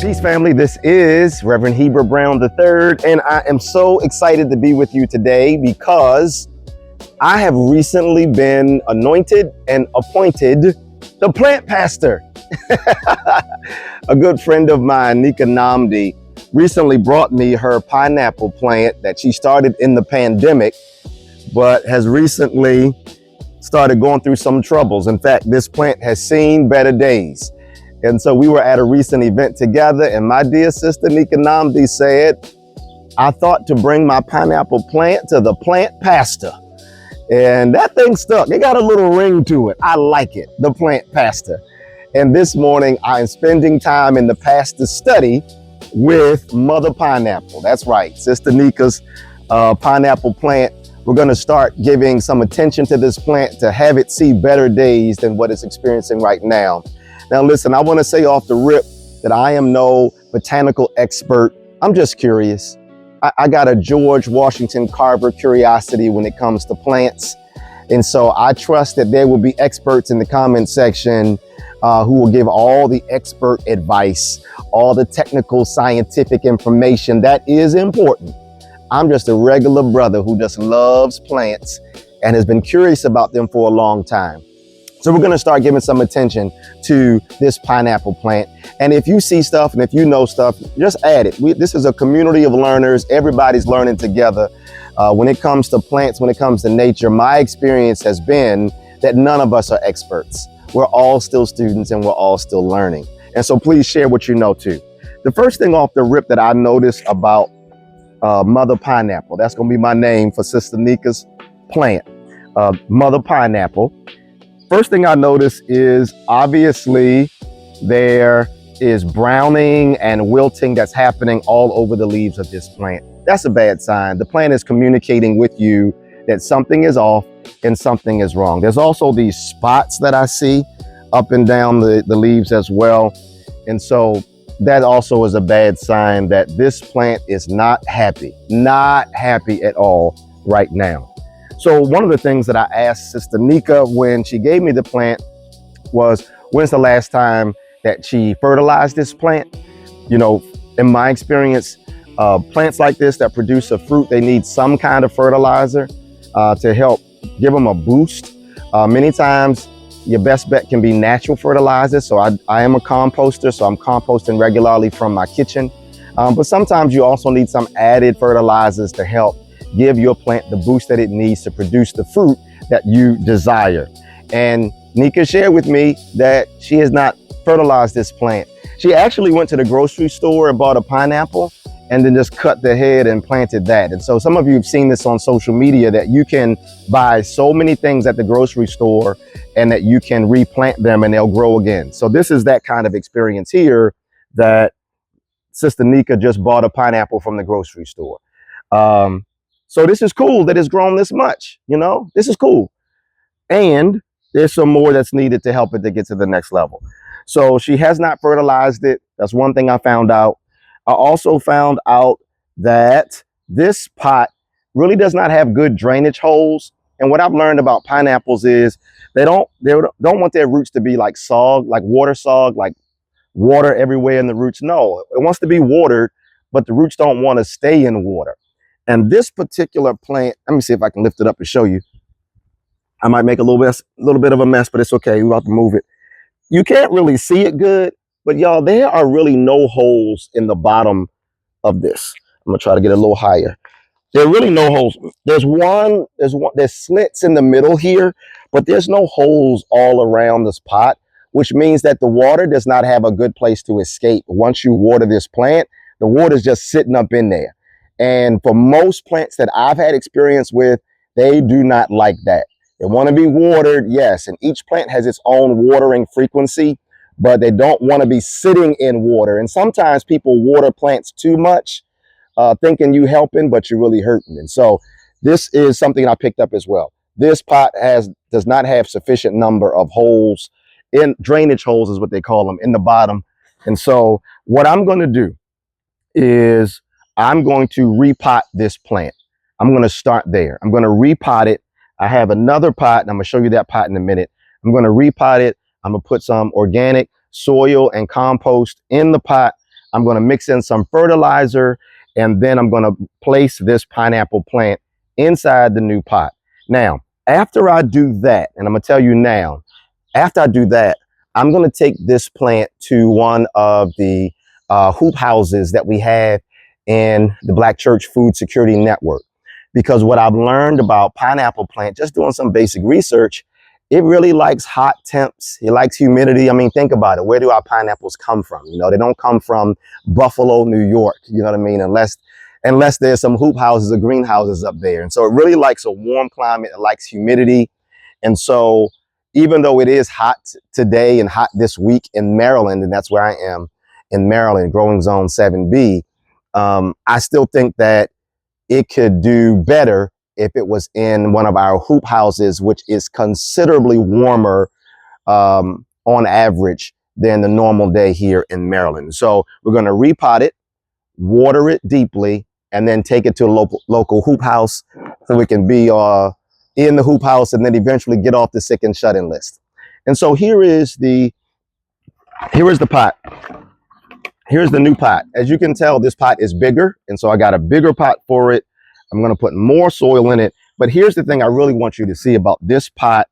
Peace, family. This is Reverend Heber Brown III, and I am so excited to be with you today because I have recently been anointed and appointed the plant pastor. A good friend of mine, Nika Namdi, recently brought me her pineapple plant that she started in the pandemic, but has recently started going through some troubles. In fact, this plant has seen better days. And so we were at a recent event together, and my dear sister Nika Namdi said, I thought to bring my pineapple plant to the plant pastor. And that thing stuck. It got a little ring to it. I like it, the plant pastor. And this morning, I am spending time in the pastor's study with Mother Pineapple. That's right, Sister Nika's pineapple plant. We're going to start giving some attention to this plant to have it see better days than what it's experiencing right now. Now, listen, I want to say off the rip that I am no botanical expert. I'm just curious. I got a George Washington Carver curiosity when it comes to plants. And so I trust that there will be experts in the comment section who will give all the expert advice, all the technical scientific information that is important. I'm just a regular brother who just loves plants and has been curious about them for a long time. So we're going to start giving some attention to this pineapple plant. And if you see stuff and if you know stuff, just add it. This is a community of learners. Everybody's learning together. When it comes to plants, when it comes to nature, my experience has been that none of us are experts. We're all still students and we're all still learning. And so please share what you know too. The first thing off the rip that I noticed about Mother Pineapple, that's going to be my name for Sister Nika's plant, Mother Pineapple. First thing I notice is obviously there is browning and wilting that's happening all over the leaves of this plant. That's a bad sign. The plant is communicating with you that something is off and something is wrong. There's also these spots that I see up and down the leaves as well. And so that also is a bad sign that this plant is not happy at all right now. So one of the things that I asked Sister Nika when she gave me the plant was, when's the last time that she fertilized this plant? You know, in my experience, plants like this that produce a fruit, they need some kind of fertilizer to help give them a boost. Many times, your best bet can be natural fertilizer. So I am a composter, so I'm composting regularly from my kitchen. But sometimes you also need some added fertilizers to help give your plant the boost that it needs to produce the fruit that you desire. And Nika shared with me that she has not fertilized this plant. She actually went to the grocery store and bought a pineapple and then just cut the head and planted that. And so some of you have seen this on social media, that you can buy so many things at the grocery store and that you can replant them and they'll grow again. So this is that kind of experience here, that Sister Nika just bought a pineapple from the grocery store. So this is cool that it's grown this much, you know, this is cool. And there's some more that's needed to help it to get to the next level. So she has not fertilized it. That's one thing I found out. I also found out that this pot really does not have good drainage holes. And what I've learned about pineapples is they don't want their roots to be like sog, like water sog, like water everywhere in the roots. No, it wants to be watered, but the roots don't want to stay in water. And this particular plant, let me see if I can lift it up and show you. I might make a little bit of a mess, but it's okay. We're about to move it. You can't really see it good, but y'all, there are really no holes in the bottom of this. I'm gonna try to get a little higher. There are really no holes. There's slits in the middle here, but there's no holes all around this pot, which means that the water does not have a good place to escape. Once you water this plant, the water's just sitting up in there. And for most plants that I've had experience with, they do not like that. They want to be watered, yes, and each plant has its own watering frequency, but they don't want to be sitting in water. And sometimes people water plants too much, thinking you helping, but you're really hurting. And so this is something I picked up as well. This pot does not have sufficient number of holes, in drainage holes is what they call them, in the bottom. And so what I'm going to do is I'm going to repot this plant. I'm going to start there. I'm going to repot it. I have another pot, and I'm going to show you that pot in a minute. I'm going to repot it. I'm going to put some organic soil and compost in the pot. I'm going to mix in some fertilizer, and then I'm going to place this pineapple plant inside the new pot. Now, after I do that, and I'm going to tell you now, after I do that, I'm going to take this plant to one of the hoop houses that we have in the Black Church Food Security Network. Because what I've learned about pineapple plant, just doing some basic research, it really likes hot temps. It likes humidity. I mean, think about it. Where do our pineapples come from? You know, they don't come from Buffalo, New York. You know what I mean? Unless there's some hoop houses or greenhouses up there. And so it really likes a warm climate. It likes humidity. And so even though it is hot today and hot this week in Maryland, and that's where I am in Maryland, growing zone 7B, I still think that it could do better if it was in one of our hoop houses, which is considerably warmer on average than the normal day here in Maryland. So we're going to repot it, water it deeply, and then take it to a local hoop house so we can be in the hoop house and then eventually get off the sick and shut-in list. And so here is the pot. Here's the new pot. As you can tell, this pot is bigger. And so I got a bigger pot for it. I'm going to put more soil in it. But here's the thing I really want you to see about this pot.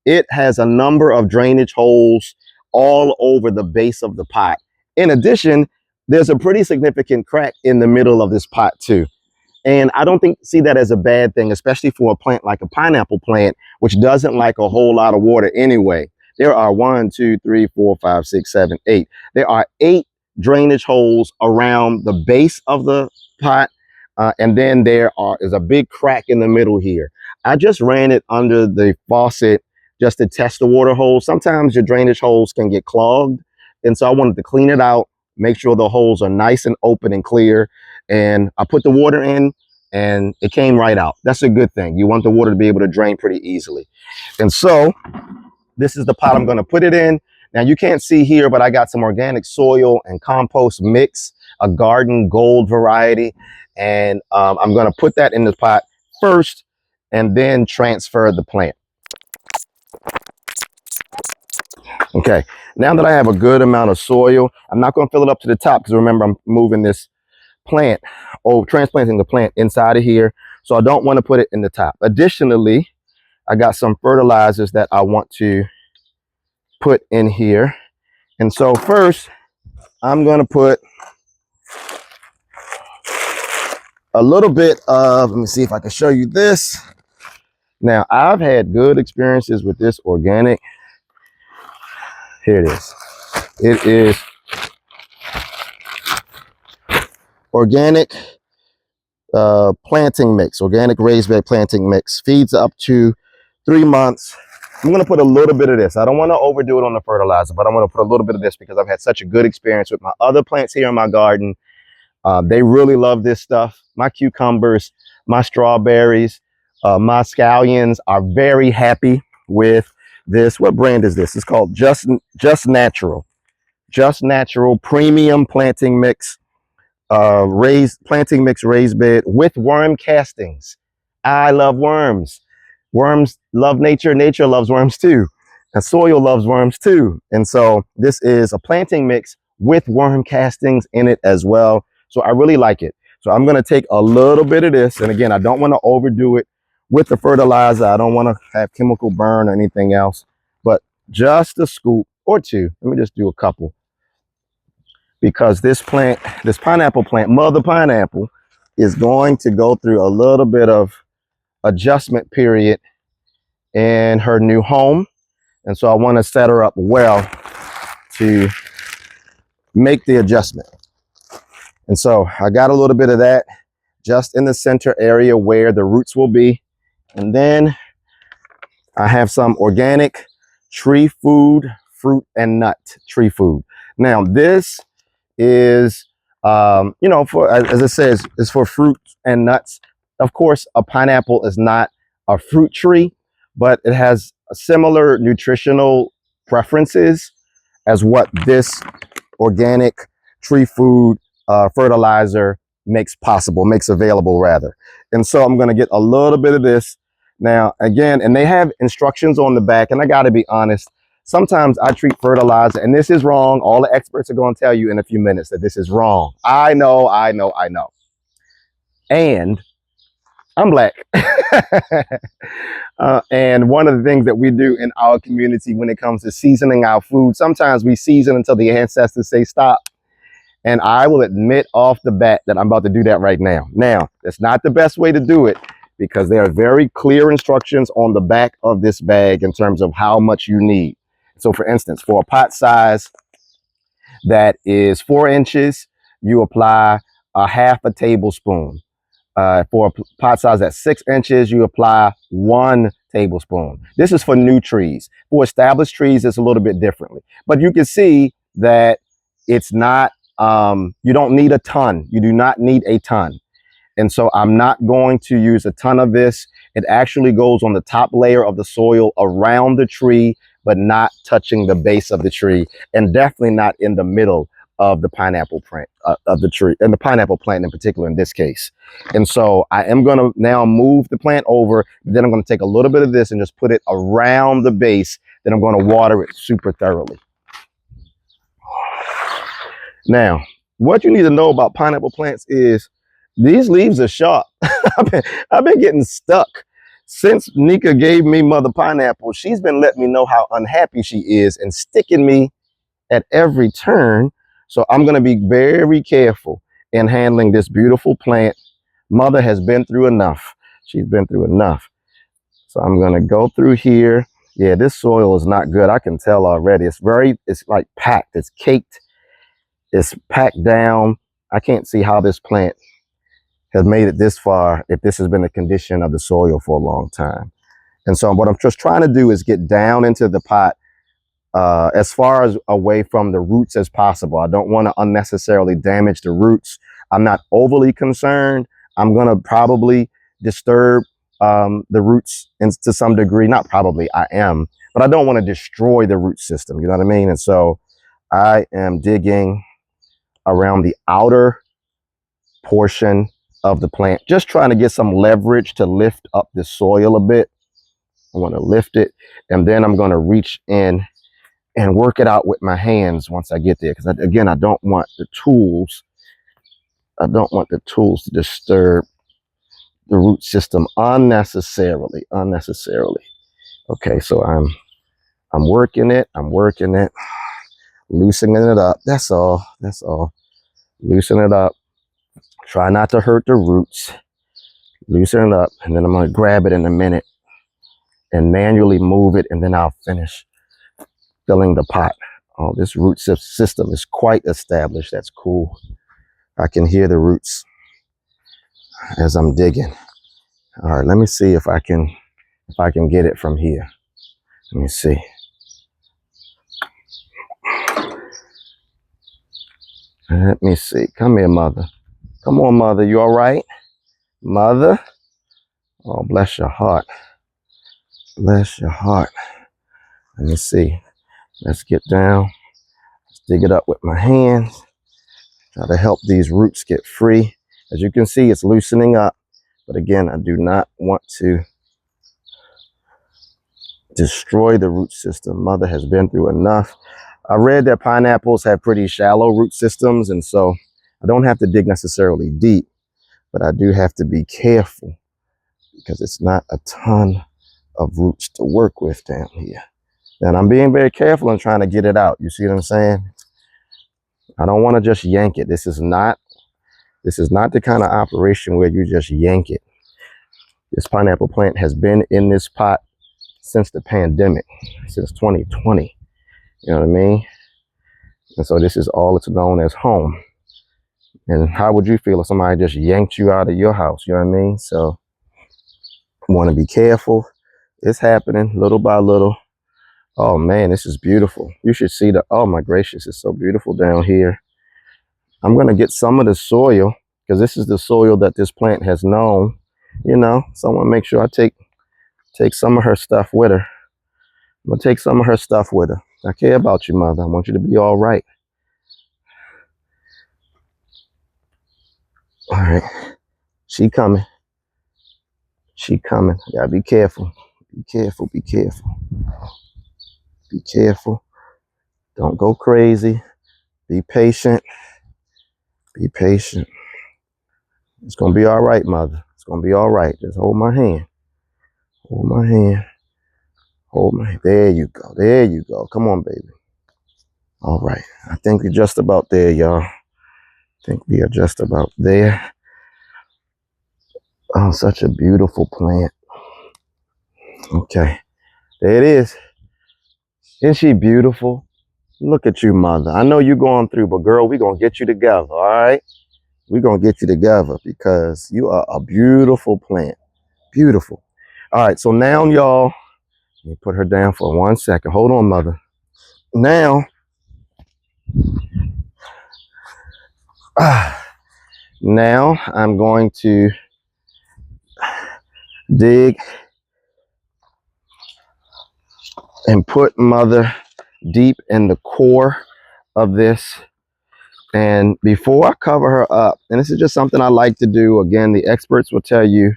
It has a number of drainage holes all over the base of the pot. In addition, there's a pretty significant crack in the middle of this pot too. And I don't see that as a bad thing, especially for a plant like a pineapple plant, which doesn't like a whole lot of water anyway. There are 1, 2, 3, 4, 5, 6, 7, 8. There are 8 drainage holes around the base of the pot. And then there is a big crack in the middle here. I just ran it under the faucet just to test the water holes. Sometimes your drainage holes can get clogged. And so I wanted to clean it out, make sure the holes are nice and open and clear. And I put the water in and it came right out. That's a good thing. You want the water to be able to drain pretty easily. And so this is the pot I'm going to put it in. Now you can't see here, but I got some organic soil and compost mix, a garden gold variety. And I'm going to put that in the pot first and then transfer the plant. Okay, now that I have a good amount of soil, I'm not going to fill it up to the top because remember, I'm moving this plant or transplanting the plant inside of here. So I don't want to put it in the top. Additionally, I got some fertilizers that I want to put in here. And so first, I'm going to put a little bit of, let me see if I can show you this. Now, I've had good experiences with this organic. Here it is. It is organic planting mix, organic raised bed planting mix. Feeds up to 3 months. I'm going to put a little bit of this. I don't want to overdo it on the fertilizer, but I'm going to put a little bit of this because I've had such a good experience with my other plants here in my garden. They really love this stuff. My cucumbers, my strawberries, my scallions are very happy with this. What brand is this? It's called Just Natural. Just Natural Premium Planting Mix. Planting mix raised bed with worm castings. I love worms. Worms love nature. Nature loves worms too. And soil loves worms too. And so this is a planting mix with worm castings in it as well. So I really like it. So I'm going to take a little bit of this. And again, I don't want to overdo it with the fertilizer. I don't want to have chemical burn or anything else, but just a scoop or two. Let me just do a couple. Because this plant, this pineapple plant, mother pineapple, is going to go through a little bit of adjustment period in her new home. And so I want to set her up well to make the adjustment. And so I got a little bit of that just in the center area where the roots will be. And then I have some organic tree food, fruit and nut tree food. Now this is, you know, for, as it says, is for fruit and nuts. Of course, a pineapple is not a fruit tree, but it has similar nutritional preferences as what this organic tree food fertilizer makes possible, makes available rather. And so I'm going to get a little bit of this now again, and they have instructions on the back. And I got to be honest, sometimes I treat fertilizer, and this is wrong. All the experts are going to tell you in a few minutes that this is wrong. I know. And I'm black. And one of the things that we do in our community when it comes to seasoning our food, sometimes we season until the ancestors say stop. And I will admit off the bat that I'm about to do that right now. Now, that's not the best way to do it because there are very clear instructions on the back of this bag in terms of how much you need. So for instance, for a pot size that is 4 inches, you apply a half a tablespoon. For a pot size that's 6 inches, you apply 1 tablespoon. This is for new trees. For established trees, it's a little bit differently. But you can see that it's not, you don't need a ton. You do not need a ton. And so I'm not going to use a ton of this. It actually goes on the top layer of the soil around the tree, but not touching the base of the tree, and definitely not in the middle of the pineapple plant of the tree, and the pineapple plant in particular in this case. And so I am going to now move the plant over. Then I'm going to take a little bit of this and just put it around the base. Then I'm going to water it super thoroughly. Now, what you need to know about pineapple plants is these leaves are sharp. I've been getting stuck. Since Nika gave me Mother Pineapple, she's been letting me know how unhappy she is and sticking me at every turn. So I'm going to be very careful in handling this beautiful plant. Mother has been through enough. She's been through enough. So I'm going to go through here. Yeah, this soil is not good. I can tell already. It's like packed. It's caked. It's packed down. I can't see how this plant has made it this far if this has been the condition of the soil for a long time. And so what I'm just trying to do is get down into the pot as far as away from the roots as possible. I don't want to unnecessarily damage the roots. I'm not overly concerned. I'm going to probably disturb the roots to some degree. Not probably, I am. But I don't want to destroy the root system. You know what I mean? And so I am digging around the outer portion of the plant, just trying to get some leverage to lift up the soil a bit. I want to lift it, and then I'm going to reach in and work it out with my hands once I get there. Because again, I don't want the tools to disturb the root system unnecessarily. Okay, so I'm working it, loosening it up. That's all. Loosen it up. Try not to hurt the roots. Loosen it up, and then I'm going to grab it in a minute and manually move it, and then I'll finish filling the pot. Oh, this root system is quite established. That's cool. I can hear the roots as I'm digging. All right, let me see if I can get it from here. Let me see. Let me see. Come here, Mother. Come on, Mother. You all right? Mother? Oh, bless your heart. Bless your heart. Let me see. Let's get down. Let's dig it up with my hands. Try to help these roots get free. As you can see, it's loosening up. But again, I do not want to destroy the root system. Mother has been through enough. I read that pineapples have pretty shallow root systems, and so I don't have to dig necessarily deep, but I do have to be careful because it's not a ton of roots to work with down here. And I'm being very careful in trying to get it out. You see what I'm saying? I don't want to just yank it. This is not the kind of operation where you just yank it. This pineapple plant has been in this pot since the pandemic, since 2020. You know what I mean? And so this is all it's known as home. And how would you feel if somebody just yanked you out of your house? You know what I mean? So I want to be careful. It's happening little by little. Oh man, this is beautiful. You should see oh my gracious, it's so beautiful down here. I'm going to get some of the soil because this is the soil that this plant has known. You know, so I want to make sure I take some of her stuff with her. I'm going to take some of her stuff with her. I care about you, Mother. I want you to be all right. All right. She coming. She coming. You gotta be careful. Be careful. Be careful. Be careful. Don't go crazy. Be patient. Be patient. It's going to be all right, mother. It's going to be all right. Just hold my hand. Hold my hand. Hold my hand. There you go. There you go. Come on, baby. All right. I think we're just about there, y'all. I think we are just about there. Oh, such a beautiful plant. Okay. There it is. Isn't she beautiful? Look at you, mother. I know you're going through, but girl, we're going to get you together, all right? We're going to get you together because you are a beautiful plant. Beautiful. All right, so now, y'all, let me put her down for 1 second. Hold on, mother. Now, now I'm going to dig and put mother deep in the core of this. And before I cover her up, and this is just something I like to do, again, the experts will tell you,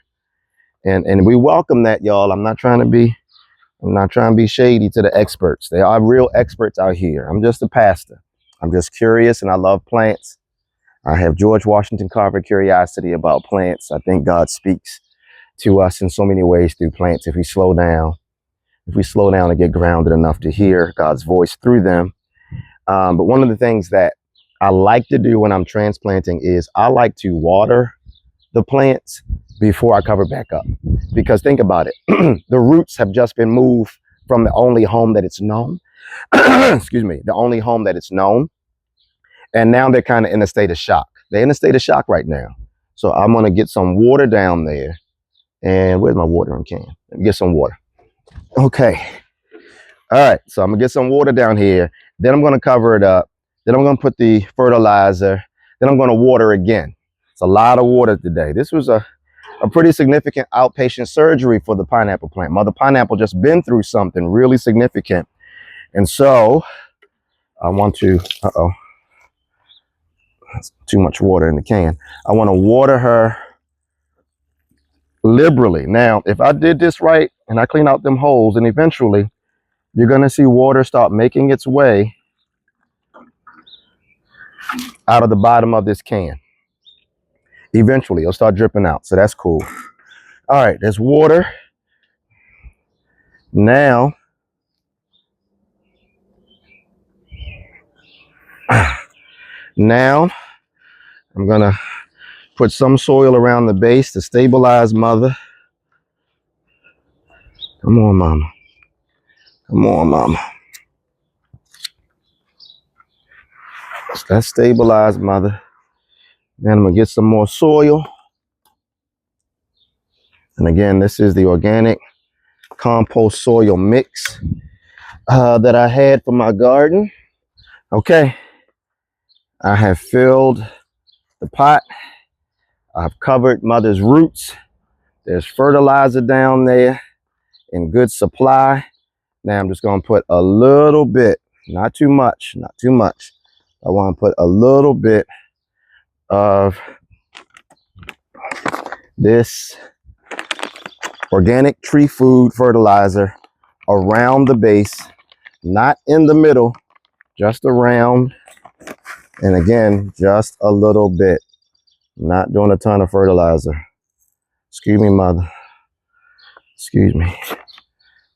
and we welcome that, y'all. I'm not trying to be shady to the experts. There are real experts out here. I'm just a pastor. I'm just curious and I love plants. I have George Washington Carver curiosity about plants. I think God speaks to us in so many ways through plants if we slow down and get grounded enough to hear God's voice through them. But one of the things that I like to do when I'm transplanting is I like to water the plants before I cover back up. Because think about it, the roots have just been moved from the only home that it's known. Excuse me, the only home that it's known. And now they're kind of in a state of shock. They're in a state of shock right now. So I'm going to get some water down there. And where's my watering can? Let me get some water. Okay. All right. So I'm going to get some water down here. Then I'm going to cover it up. Then I'm going to put the fertilizer. Then I'm going to water again. It's a lot of water today. This was a pretty significant outpatient surgery for the pineapple plant. Mother Pineapple just been through something really significant. And so I want to, that's too much water in the can. I want to water her liberally. Now, if I did this right and I clean out them holes, and eventually you're going to see water start making its way out of the bottom of this can. Eventually it'll start dripping out. So that's cool. All right, there's water. Now, I'm going to put some soil around the base to stabilize mother. Come on, mama. Come on, mama. Let's stabilize mother. Then I'm going to get some more soil. And again, this is the organic compost soil mix that I had for my garden. Okay. I have filled the pot. I've covered mother's roots. There's fertilizer down there in good supply. Now I'm just going to put a little bit, not too much, not too much. I want to put a little bit of this organic tree food fertilizer around the base, not in the middle, just around. And again, just a little bit. Not doing a ton of fertilizer. Excuse me, mother. Excuse me. Let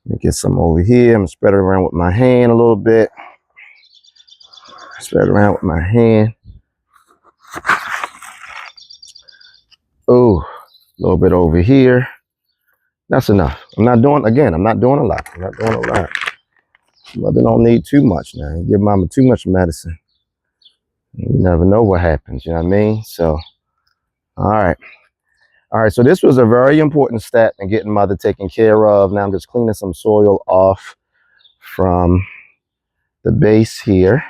me get some over here. I'm gonna spread it around with my hand a little bit. Spread it around with my hand. Oh, a little bit over here. That's enough. I'm not doing a lot. I'm not doing a lot. Mother don't need too much now. You give mama too much medicine, you never know what happens, you know what I mean? So, all right. All right, so this was a very important step in getting mother taken care of. Now I'm just cleaning some soil off from the base here,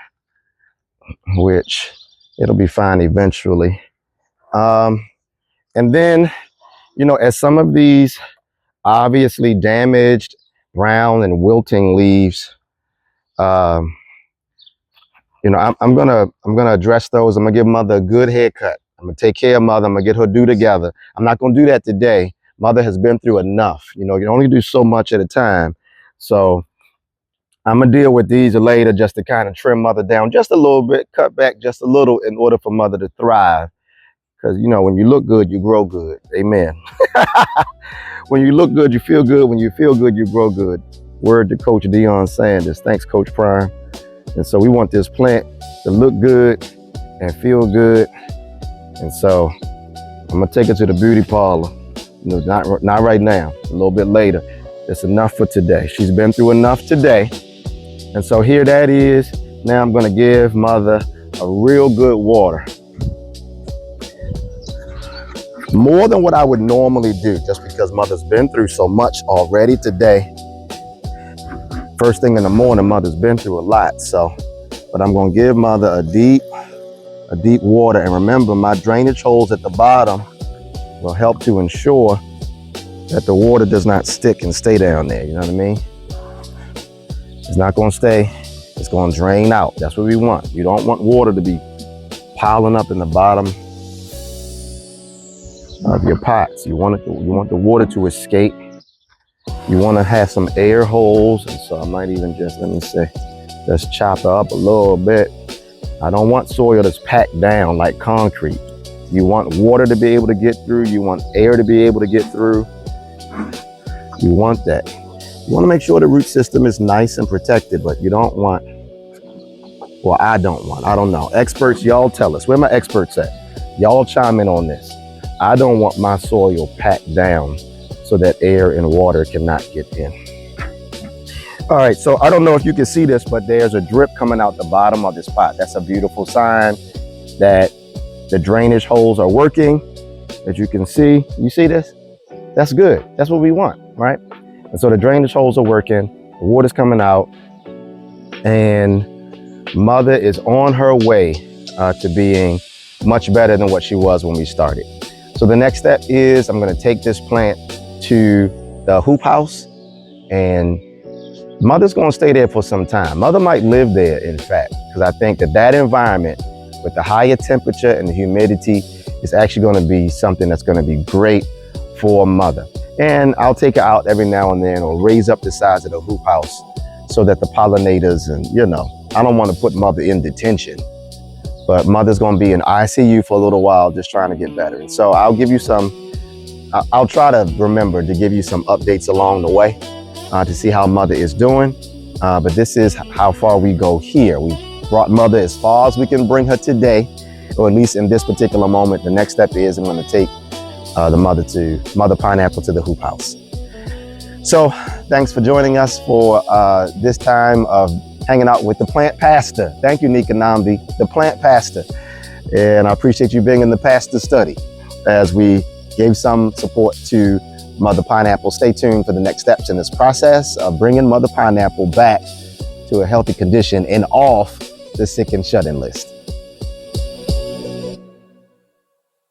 which it'll be fine eventually. And then, you know, as some of these obviously damaged, brown and wilting leaves, you know, I'm gonna address those. I'm gonna give mother a good haircut. I'm gonna take care of mother. I'm gonna get her do together. I'm not gonna do that today. Mother has been through enough. You know, you can only do so much at a time. So I'm gonna deal with these later just to kind of trim mother down just a little bit, cut back just a little in order for mother to thrive. Because, you know, when you look good, you grow good. Amen. When you look good, you feel good. When you feel good, you grow good. Word to Coach Deion Sanders. Thanks, Coach Prime. And so we want this plant to look good and feel good. And so I'm gonna take her to the beauty parlor. No, not right now, a little bit later. It's enough for today. She's been through enough today. And so here that is. Now I'm gonna give mother a real good water. More than what I would normally do, just because mother's been through so much already today. First thing in the morning, mother's been through a lot. So, but I'm gonna give mother a deep water. And remember, my drainage holes at the bottom will help to ensure that the water does not stick and stay down there. You know what I mean? It's not gonna stay, it's gonna drain out. That's what we want. You don't want water to be piling up in the bottom of your pots. You want the water to escape. You want to have some air holes. And so I might even just, let's chop it up a little bit. I don't want soil that's packed down like concrete. You want water to be able to get through. You want air to be able to get through. You want that. You want to make sure the root system is nice and protected, but you don't want, well, I don't know. Experts, y'all tell us. Where my experts at? Y'all chime in on this. I don't want my soil packed down so that air and water cannot get in. All right, so I don't know if you can see this, but there's a drip coming out the bottom of this pot. That's a beautiful sign that the drainage holes are working. As you can see, you see this? That's good. That's what we want, right? And so the drainage holes are working, the water's coming out, and mother is on her way to being much better than what she was when we started. So the next step is I'm gonna take this plant to the hoop house, and mother's gonna stay there for some time. Mother might live there, in fact, because I think that environment with the higher temperature and the humidity is actually gonna be something that's gonna be great for mother. And I'll take her out every now and then or raise up the size of the hoop house so that the pollinators and, you know, I don't wanna put mother in detention. But mother's gonna be in ICU for a little while, just trying to get better. And so I'll give you I'll try to remember to give you some updates along the way to see how mother is doing. But this is how far we go here. We brought mother as far as we can bring her today, or at least in this particular moment. The next step is I'm gonna take the Mother Pineapple to the hoop house. So thanks for joining us for this time of hanging out with the plant pastor. Thank you, Nika Namdi, the plant pastor. And I appreciate you being in the pastor study as we gave some support to Mother Pineapple. Stay tuned for the next steps in this process of bringing Mother Pineapple back to a healthy condition and off the sick and shut-in list.